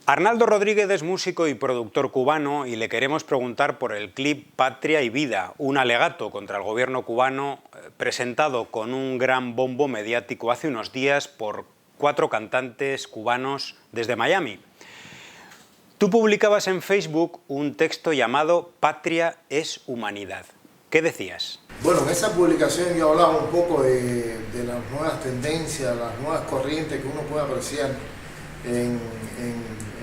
Arnaldo Rodríguez es músico y productor cubano y le queremos preguntar por el clip Patria y Vida, un alegato contra el gobierno cubano presentado con un gran bombo mediático hace unos días por 4 cantantes cubanos desde Miami. Tú publicabas en Facebook un texto llamado Patria es humanidad. ¿Qué decías? Bueno, en esa publicación yo hablaba un poco de las nuevas tendencias, las nuevas corrientes que uno puede apreciar en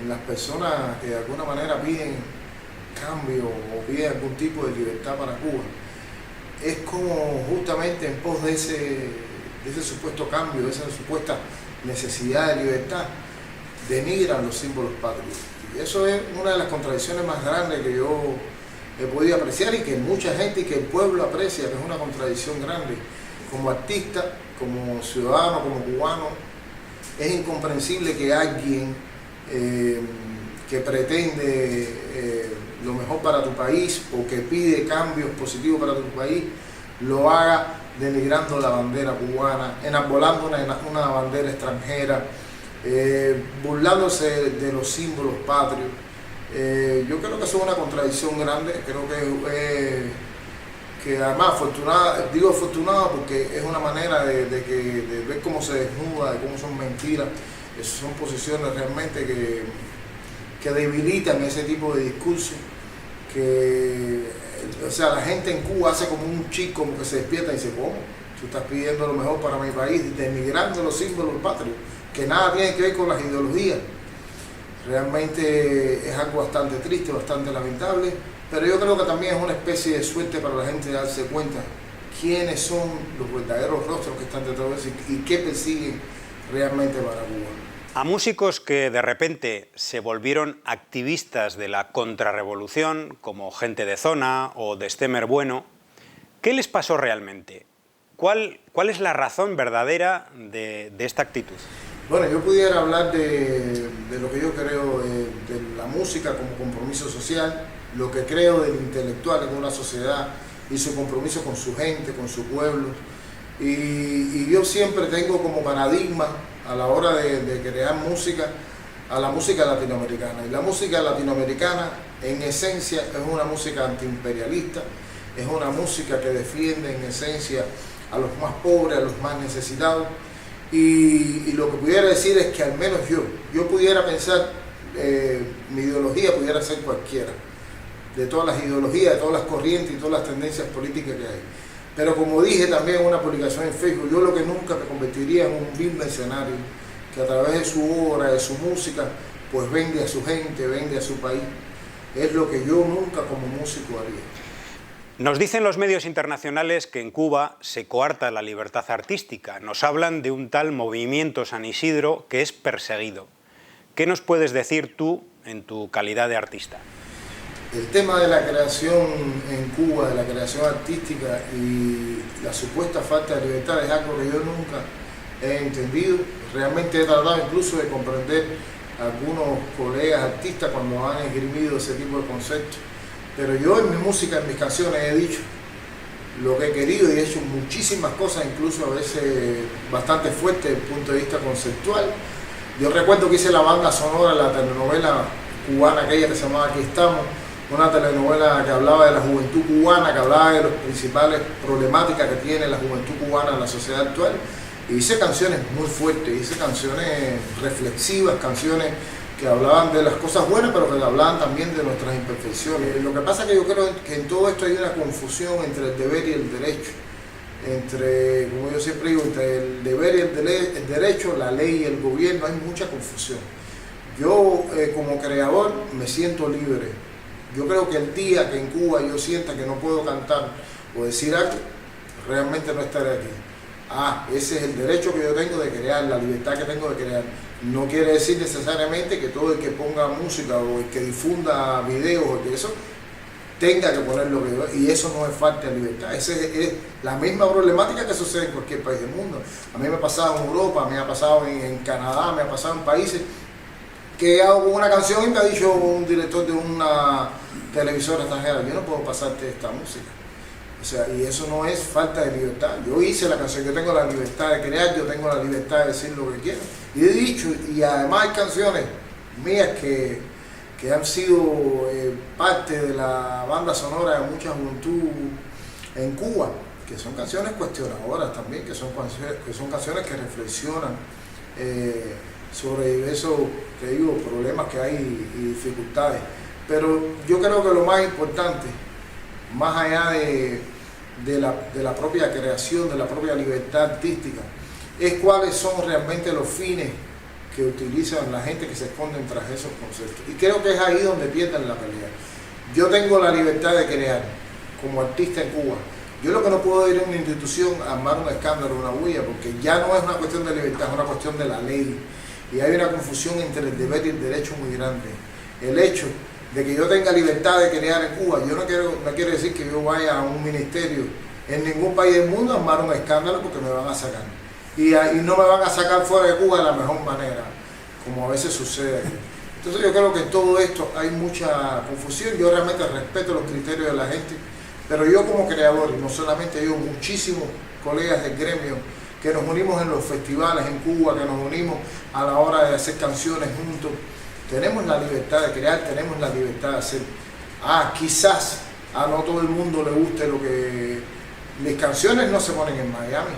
las personas que de alguna manera piden cambio o piden algún tipo de libertad para Cuba. Es como justamente en pos de ese supuesto cambio, de esa supuesta necesidad de libertad, denigran los símbolos patrios. Y eso es una de las contradicciones más grandes que yo he podido apreciar y que mucha gente y que el pueblo aprecia, que es una contradicción grande. Como artista, como ciudadano, como cubano, es incomprensible que alguien que pretende lo mejor para tu país o que pide cambios positivos para tu país, lo haga denigrando la bandera cubana, enarbolando una bandera extranjera, burlándose de los símbolos patrios. Yo creo que eso es una contradicción grande. Creo que además digo afortunada porque es una manera de ver cómo se desnuda, de cómo son mentiras. Esas son posiciones realmente que debilitan ese tipo de discurso. O sea, la gente en Cuba hace como un chico como que se despierta y dice, ¿cómo? Tú estás pidiendo lo mejor para mi país, denigrando los símbolos patrios, que nada tiene que ver con las ideologías. Realmente es algo bastante triste, bastante lamentable, pero yo creo que también es una especie de suerte para la gente darse cuenta quiénes son los verdaderos rostros que están detrás de eso y qué persiguen realmente para Cuba. A músicos que de repente se volvieron activistas de la contrarrevolución, como Gente de Zona o Destemer Bueno, ¿qué les pasó realmente? ¿Cuál es la razón verdadera de esta actitud? Bueno, yo pudiera hablar de lo que yo creo de la música como compromiso social, lo que creo del intelectual en una sociedad y su compromiso con su gente, con su pueblo. Y yo siempre tengo como paradigma a la hora de crear música a la música latinoamericana. Y la música latinoamericana en esencia es una música antiimperialista, es una música que defiende en esencia a los más pobres, a los más necesitados. Y lo que pudiera decir es que al menos yo pudiera pensar, mi ideología pudiera ser cualquiera, de todas las ideologías, de todas las corrientes y todas las tendencias políticas que hay. Pero como dije también en una publicación en Facebook, yo lo que nunca me convertiría en un vil mercenario que a través de su obra, de su música, pues vende a su gente, vende a su país. Es lo que yo nunca como músico haría. Nos dicen los medios internacionales que en Cuba se coarta la libertad artística. Nos hablan de un tal movimiento San Isidro que es perseguido. ¿Qué nos puedes decir tú en tu calidad de artista? El tema de la creación en Cuba, de la creación artística y la supuesta falta de libertad es algo que yo nunca he entendido. Realmente he tratado incluso de comprender a algunos colegas artistas cuando han esgrimido ese tipo de conceptos. Pero yo en mi música, en mis canciones he dicho lo que he querido y he hecho muchísimas cosas, incluso a veces bastante fuertes desde el punto de vista conceptual. Yo recuerdo que hice la banda sonora de la telenovela cubana aquella que se llamaba Aquí Estamos, una telenovela que hablaba de la juventud cubana, que hablaba de las principales problemáticas que tiene la juventud cubana en la sociedad actual. Y hice canciones muy fuertes, hice canciones reflexivas, canciones que hablaban de las cosas buenas, pero que hablaban también de nuestras imperfecciones. Lo que pasa es que yo creo que en todo esto hay una confusión entre el deber y el derecho. Entre, como yo siempre digo, entre el deber y el derecho, la ley y el gobierno, hay mucha confusión. Yo, como creador, me siento libre. Yo creo que el día que en Cuba yo sienta que no puedo cantar o decir algo, realmente no estaré aquí. Ese es el derecho que yo tengo de crear, la libertad que tengo de crear. No quiere decir necesariamente que todo el que ponga música o el que difunda videos o que eso tenga que poner lo que yo, y eso no es falta de libertad. Esa es la misma problemática que sucede en cualquier país del mundo. A mí me ha pasado en Europa, me ha pasado en Canadá, me ha pasado en países que hago una canción y me ha dicho un director de una televisora extranjera, yo no puedo pasarte esta música. O sea, y eso no es falta de libertad. Yo hice la canción, yo tengo la libertad de crear, yo tengo la libertad de decir lo que quiero. Y he dicho, y además hay canciones mías que han sido parte de la banda sonora de mucha juventud en Cuba, que son canciones cuestionadoras también, que son canciones que reflexionan sobre diversos, te digo, problemas que hay y dificultades. Pero yo creo que lo más importante, más allá de la propia creación, de la propia libertad artística, es cuáles son realmente los fines que utilizan la gente que se esconde tras esos conceptos. Y creo que es ahí donde pierden la pelea. Yo tengo la libertad de crear como artista en Cuba. Yo lo que no puedo ir a una institución a armar un escándalo, una bulla, porque ya no es una cuestión de libertad, es una cuestión de la ley. Y hay una confusión entre el deber y el derecho muy grande. El hecho de que yo tenga libertad de crear en Cuba, no quiere decir que yo vaya a un ministerio en ningún país del mundo a armar un escándalo porque me van a sacar. Y no me van a sacar fuera de Cuba de la mejor manera, como a veces sucede aquí. Entonces yo creo que en todo esto hay mucha confusión. Yo realmente respeto los criterios de la gente, pero yo como creador, y no solamente yo, muchísimos colegas del gremio que nos unimos en los festivales en Cuba, que nos unimos a la hora de hacer canciones juntos, tenemos la libertad de crear, tenemos la libertad de hacer. Quizás a no todo el mundo le guste lo que... Mis canciones no se ponen en Miami.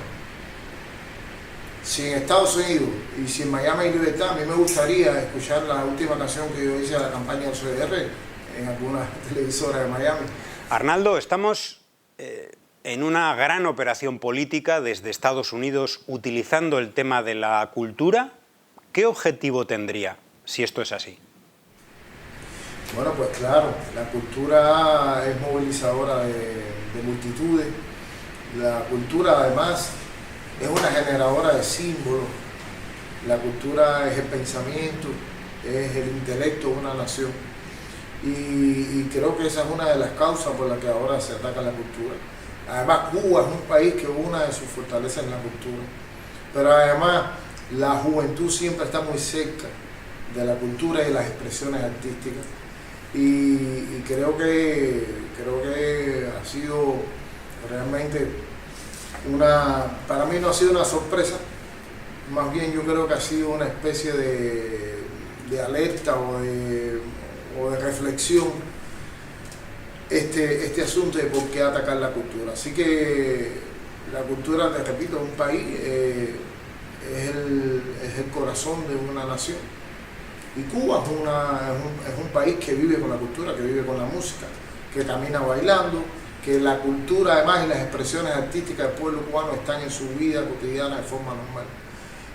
Si en Estados Unidos y si en Miami hay libertad, a mí me gustaría escuchar la última canción que yo hice a la campaña del CDR en alguna televisora de Miami. Arnaldo, estamos en una gran operación política desde Estados Unidos utilizando el tema de la cultura. ¿Qué objetivo tendría si esto es así? Bueno, pues claro, la cultura es movilizadora de multitudes. La cultura además es una generadora de símbolos. La cultura es el pensamiento, es el intelecto de una nación. Y creo que esa es una de las causas por las que ahora se ataca la cultura. Además, Cuba es un país que una de sus fortalezas es la cultura. Pero además, la juventud siempre está muy cerca de la cultura y de las expresiones artísticas. Y creo que ha sido realmente para mí no ha sido una sorpresa, más bien yo creo que ha sido una especie de alerta o de reflexión este asunto de por qué atacar la cultura. Así que la cultura, te repito, de un país es el corazón de una nación. Y Cuba es un país que vive con la cultura, que vive con la música, que camina bailando, que la cultura además y las expresiones artísticas del pueblo cubano están en su vida cotidiana de forma normal.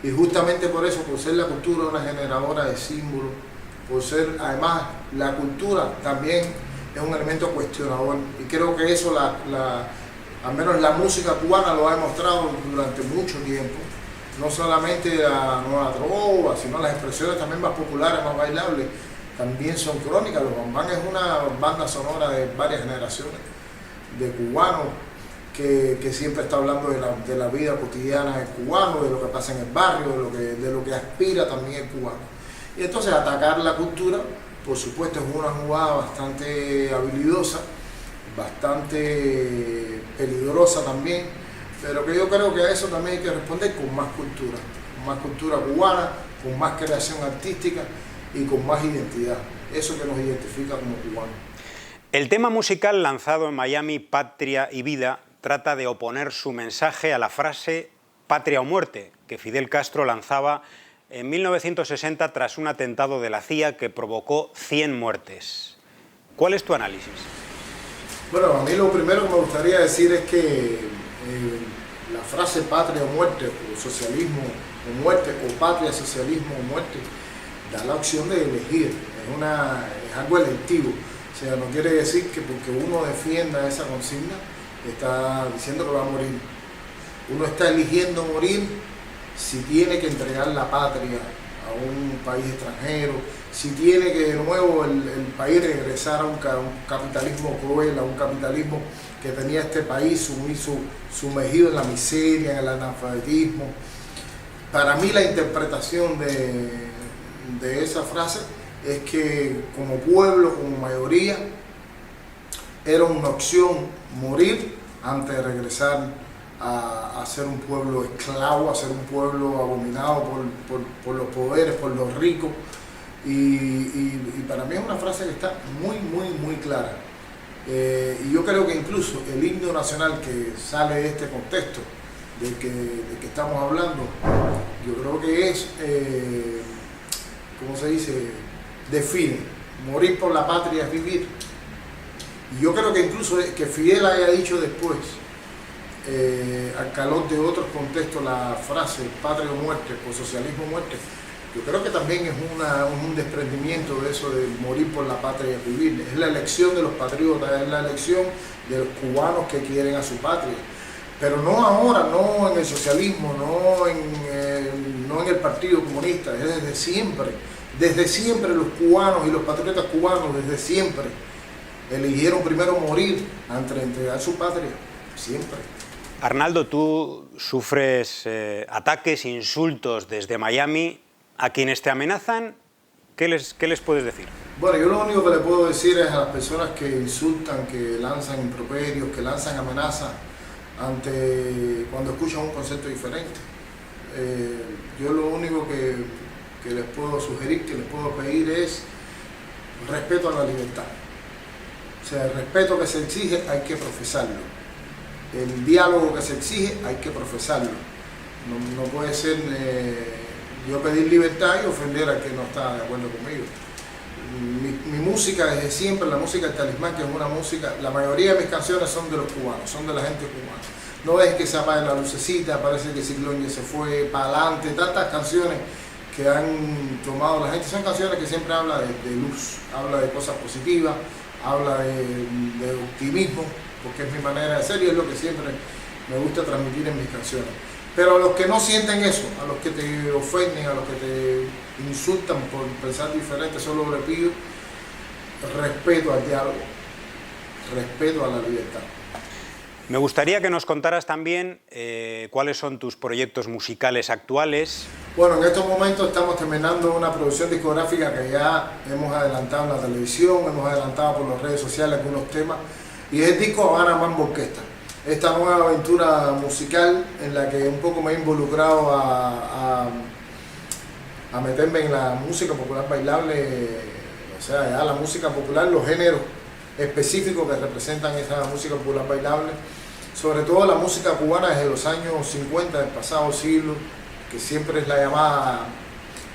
Y justamente por eso, por ser la cultura una generadora de símbolos, por ser además la cultura también es un elemento cuestionador. Y creo que eso al menos la música cubana lo ha demostrado durante mucho tiempo. No solamente la nueva trova, sino las expresiones también más populares, más bailables, también son crónicas. Los bambán es una banda sonora de varias generaciones de cubanos que siempre está hablando de la vida cotidiana del cubano, de lo que pasa en el barrio, de lo que aspira también el cubano. Y entonces atacar la cultura, por supuesto, es una jugada bastante habilidosa, bastante peligrosa también, pero que yo creo que a eso también hay que responder con más cultura cubana, con más creación artística y con más identidad, eso que nos identifica como cubanos. El tema musical lanzado en Miami, Patria y Vida, trata de oponer su mensaje a la frase patria o muerte, que Fidel Castro lanzaba en 1960 tras un atentado de la CIA que provocó 100 muertes. ¿Cuál es tu análisis? Bueno, a mí lo primero que me gustaría decir es que la frase patria o muerte, o socialismo o muerte, o patria, socialismo o muerte, da la opción de elegir, es algo electivo. O sea, no quiere decir que porque uno defienda esa consigna está diciendo que va a morir. Uno está eligiendo morir si tiene que entregar la patria a un país extranjero, si tiene que de nuevo el país regresar a un capitalismo cruel, a un capitalismo que tenía este país sumergido en la miseria, en el analfabetismo. Para mí la interpretación de esa frase es que como pueblo, como mayoría, era una opción morir antes de regresar a ser un pueblo esclavo, a ser un pueblo abominado por los poderes, por los ricos, Y para mí es una frase que está muy clara. Y yo creo que incluso el himno nacional que sale de este contexto de que estamos hablando, yo creo que es, ¿cómo se dice? Define, morir por la patria es vivir. Y yo creo que incluso que Fidel haya dicho después, al calor de otros contextos, la frase patria o muerte o socialismo o muerte, yo creo que también es un desprendimiento de eso de morir por la patria y vivir. Es la elección de los patriotas, es la elección de los cubanos que quieren a su patria. Pero no ahora, no en el socialismo, no en el Partido Comunista, es desde siempre. Desde siempre los cubanos y los patriotas cubanos, desde siempre, eligieron primero morir antes de entregar su patria, siempre. Arnaldo, tú sufres ataques, insultos desde Miami. A quienes te amenazan, ¿qué les puedes decir? Bueno, yo lo único que le puedo decir es a las personas que insultan, que lanzan improperios, que lanzan amenazas cuando escuchan un concepto diferente. Yo lo único que les puedo sugerir, que les puedo pedir es respeto a la libertad. O sea, el respeto que se exige hay que profesarlo. El diálogo que se exige hay que profesarlo. No puede ser yo pedir libertad y ofender al que no está de acuerdo conmigo. Mi música desde siempre, la música del Talismán, que es una música, la mayoría de mis canciones son de los cubanos, son de la gente cubana. No es que se apague la lucecita, parece que Ciclón ya se fue, para adelante, tantas canciones que han tomado la gente, son canciones que siempre habla de luz, habla de cosas positivas, habla de optimismo, porque es mi manera de ser y es lo que siempre me gusta transmitir en mis canciones. Pero a los que no sienten eso, a los que te ofenden, a los que te insultan por pensar diferente, solo le pido respeto al diálogo, respeto a la libertad. Me gustaría que nos contaras también cuáles son tus proyectos musicales actuales. Bueno, en estos momentos estamos terminando una producción discográfica que ya hemos adelantado en la televisión, hemos adelantado por las redes sociales algunos temas, y es el disco Habana Mambo Orquesta. Esta nueva aventura musical en la que un poco me he involucrado a meterme en la música popular bailable, o sea, ya la música popular, los géneros específicos que representan esa música popular bailable, sobre todo la música cubana desde los años 50 del pasado siglo, que siempre es la llamada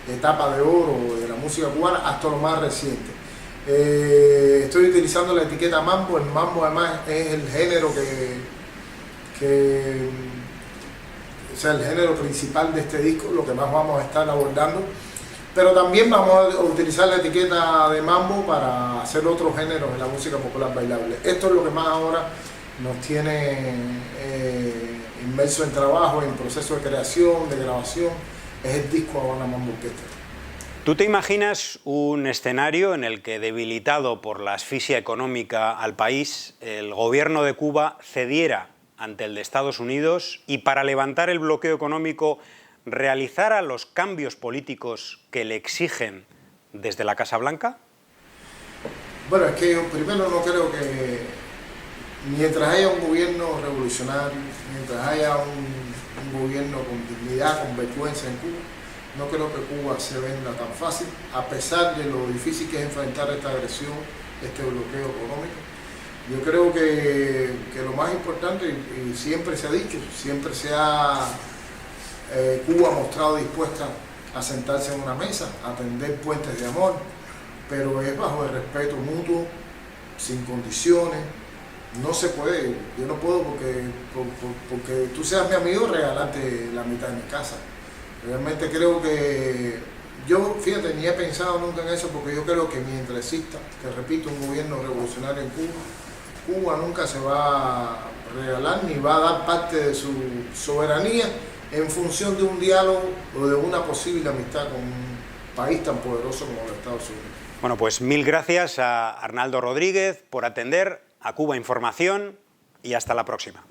etapa de oro de la música cubana, hasta lo más reciente. Estoy utilizando la etiqueta Mambo. El Mambo además es el género o sea, el género principal de este disco, lo que más vamos a estar abordando, pero también vamos a utilizar la etiqueta de Mambo para hacer otros géneros en la música popular bailable. Esto es lo que más ahora nos tiene inmerso en trabajo, en proceso de creación, de grabación, es el disco Habana Mambo Orquesta. ¿Tú te imaginas un escenario en el que, debilitado por la asfixia económica al país, el gobierno de Cuba cediera ante el de Estados Unidos y, para levantar el bloqueo económico, realizara los cambios políticos que le exigen desde la Casa Blanca? Bueno, es que yo primero no creo que mientras haya un gobierno revolucionario, mientras haya un gobierno con dignidad, con vergüenza en Cuba, no creo que Cuba se venda tan fácil, a pesar de lo difícil que es enfrentar esta agresión, este bloqueo económico. Yo creo que lo más importante, y siempre se ha dicho, siempre Cuba ha mostrado dispuesta a sentarse en una mesa, a tender puentes de amor, pero es bajo el respeto mutuo, sin condiciones. No se puede, yo no puedo porque tú seas mi amigo regalarte la mitad de mi casa. Realmente creo que, fíjate, ni he pensado nunca en eso, porque yo creo que mientras exista, te repito, un gobierno revolucionario en Cuba, Cuba nunca se va a regalar ni va a dar parte de su soberanía en función de un diálogo o de una posible amistad con un país tan poderoso como los Estados Unidos. Bueno, pues mil gracias a Arnaldo Rodríguez por atender a Cuba Información y hasta la próxima.